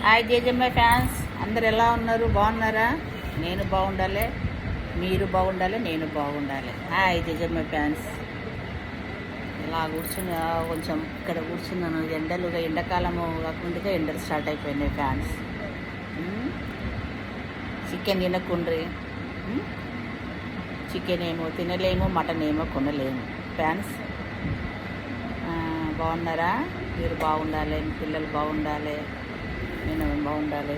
Hi జేజమ్మ fans, అందరు ఎలా ఉన్నారు? బాగున్నారా? నేను బాగుండాలి, మీరు బాగుండాలి, నేను బాగుండాలి. హాయ్ జేజమ్మ ఫ్యాన్స్. ఇలా కూర్చుని కొంచెం ఇక్కడ కూర్చున్నాను. ఎండాకాలము కాకుండా ఎండలు స్టార్ట్ అయిపోయినాయి ఫ్యాన్స్. చికెన్ తినకుండ్రి. చికెన్ ఏమో తినలేము, మటన్ ఏమో కొనలేము ఫ్యాన్స్. బాగున్నారా? మీరు బాగుండాలి, మీ పిల్లలు బాగుండాలి, నేను బాగుండాలి.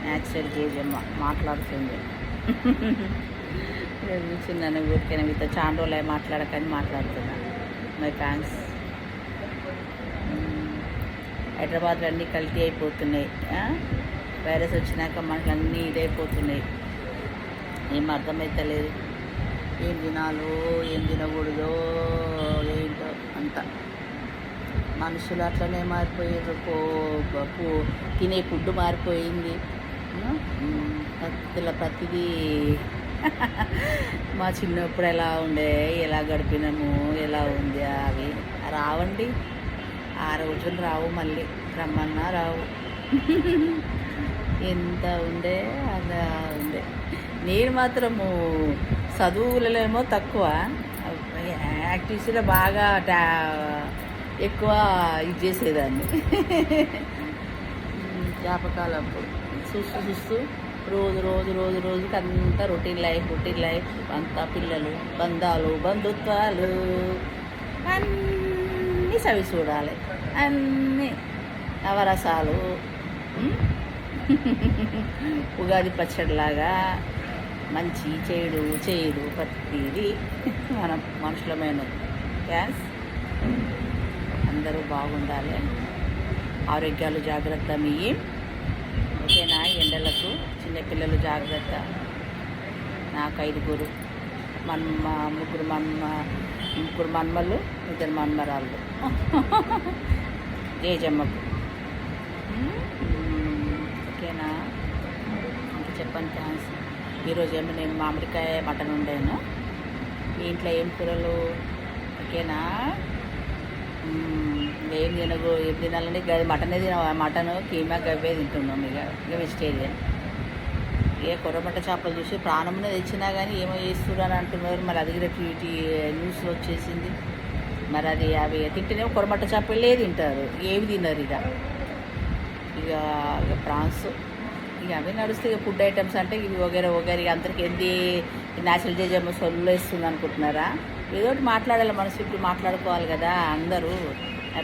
న్యాచురల్ జేజమ్మ మాట్లాడుతుంది. కూర్చున్నాను ఊరికైనా, మీతో చాలా రోజులు మాట్లాడకని మాట్లాడుతున్నాను. మై ఫ్యాన్స్, హైదరాబాద్లో అన్నీ కల్తీ అయిపోతున్నాయి. వైరస్ వచ్చినాక మనకు అన్నీ ఇదైపోతున్నాయి. ఏం అర్థమవుతలేదు, ఏం తినాలో ఏం తినకూడదో ఏంటో అంత. మనుషులు అట్లనే మారిపోయారు. తినే ఫుడ్ మారిపోయింది. ప్రతిదీ మా చిన్నప్పుడు ఎలా ఉండే, ఎలా గడిపినాము, ఎలా ఉంది అవి రావండి. ఆ రోజులు రావు, మళ్ళీ రమ్మన్నా రావు. ఎంత ఉండే అలా ఉండే. నేను మాత్రము చదువులలో తక్కువ, యాక్టివిటీస్లో బాగా ఎక్కువ ఇది చేసేదాన్ని. జ్ఞాపకాలప్పుడు చూస్తూ రోజుకి అంతా రొటీన్ లైఫ్ అంతా పిల్లలు, బంధాలు, బంధుత్వాలు అన్నీ చవి చూడాలి. అన్నీ నవరసాలు. ఉగాది పచ్చడిలాగా మంచి చెడు ప్రతిదీ మనం మనుషులమైన గ్యాస్. అందరూ బాగుండాలి, ఆరోగ్యాలు జాగ్రత్త మీ. ఓకేనా? ఎండలకు చిన్నపిల్లలు జాగ్రత్త. నాకు 5 ముగ్గురు మన్మలు, 2 మన్మరాళ్ళు. జేజమ్మకు. ఓకేనా? ఇంకా చెప్పండి ఫ్యాన్స్. ఈరోజు ఏమో నేను మామిడికాయ మటన్ వండాను. మీ ఇంట్లో ఏం కూరలు? ఓకేనా? ఏం తినాలంటే మటనే మటన్ కీమా గవ్వే తింటున్నాం. ఇక వెజిటేరియన్. కొర్రమట్ట చేపలు చూసి ప్రాణమునే తెచ్చినా కానీ ఏమో చేస్తున్నారు అని అంటున్నారు. మరి అది కూడా న్యూస్లో వచ్చేసింది. మరి అది అవి తింటేనేమో కొర్రమట్ట చేపలే తింటారు, ఏవి తిన్నారు. ఇక ప్రాన్స్ ఇక అవే నడుస్తాయి. ఫుడ్ ఐటమ్స్ అంటే ఇవి వగేరే అందరికి ఏంది న్యాచురల్ జేజమ్మ సొల్లు ఇస్తుంది అనుకుంటున్నారా? ఏదో ఒకటి మాట్లాడాలి, మనసు మాట్లాడుకోవాలి కదా అందరూ.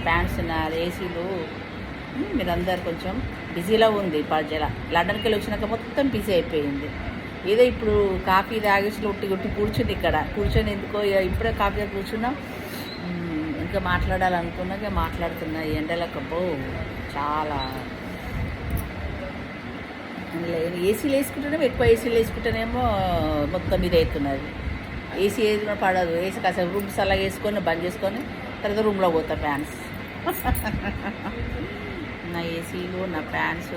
ప్యాంట్స్ ఏసీలు, మీరందరు కొంచెం బిజీలో ఉంది. లండన్కి వెళ్ళి వచ్చినాక మొత్తం బిజీ అయిపోయింది. ఏదో ఇప్పుడు కాఫీ తాగేసి ఉట్టి కూర్చొని ఎందుకో ఇప్పుడే కాఫీ కూర్చున్నాం. ఇంకా మాట్లాడాలనుకున్నాక మాట్లాడుతున్నా. ఎండలకు చాలా ఏసీలు వేసుకుంటేనేమో ఎక్కువ, ఏసీలు వేసుకుంటేనేమో మొత్తం ఇది అవుతున్నది. ఏసీ వేసుకున్న పడదు. ఏసీ కాసేపు రూమ్స్ అలా వేసుకొని బంద్ చేసుకొని తర్వాత రూమ్లో పోతా. ఫ్యాన్స్ నా ఏసీలు, నా ఫ్యాన్స్.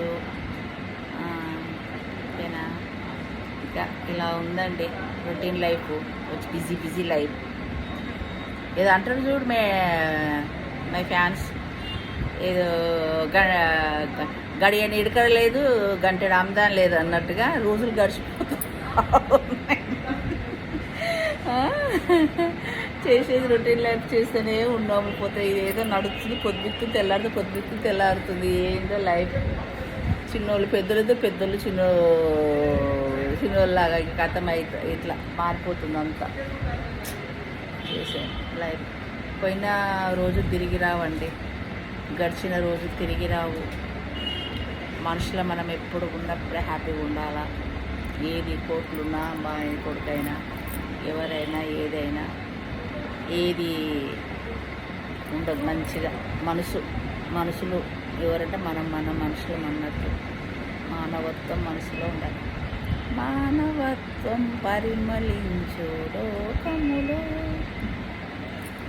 ఓకేనా? ఇంకా ఇలా ఉందండి రొటీన్ లైఫ్, బిజీ లైఫ్. ఏదో అంటారు చూడు మై ఫ్యాన్స్, ఏదో గడియని ఇడకడ లేదు, గంటెడు ఆమ్దాన్ లేదు అన్నట్టుగా రోజులు గడిచిపోతూ చేసేది రొటీన్ లైఫ్ చేస్తూనే ఉన్నాము. పోతే ఇదేదో నడుస్తుంది. పొద్దుక్కుని తెల్లారుతుంది. ఏంటో లైఫ్. చిన్నోళ్ళు పెద్దోళ్ళు చిన్నోళ్ళలాగా ఇంక కథం ఇట్లా మారిపోతుంది అంతా. చేసే లైఫ్. పోయిన రోజు తిరిగి రావండి, గడిచిన రోజు తిరిగి రావు. మనుషుల మనం ఎప్పుడు ఉన్నప్పుడే హ్యాపీగా ఉండాలా. ఏది కోట్లున్నా, అమ్మాయి కొడుకైనా, ఎవరైనా, ఏది ఉండదు. మంచిగా మనుషులు ఎవరంటే మన మనుషులు అన్నట్టు మానవత్వం మనసులో ఉండాలి. మానవత్వం పరిమళించు లోకములో.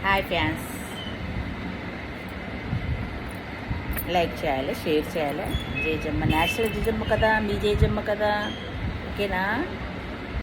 హాయ్ ఫ్యాన్స్, లైక్ చేయాలి, షేర్ చేయాలి. జేజమ్మ న్యాచురల్ జేజమ్మ కదా, మీ జేజమ్మ కదా. ఓకేనా?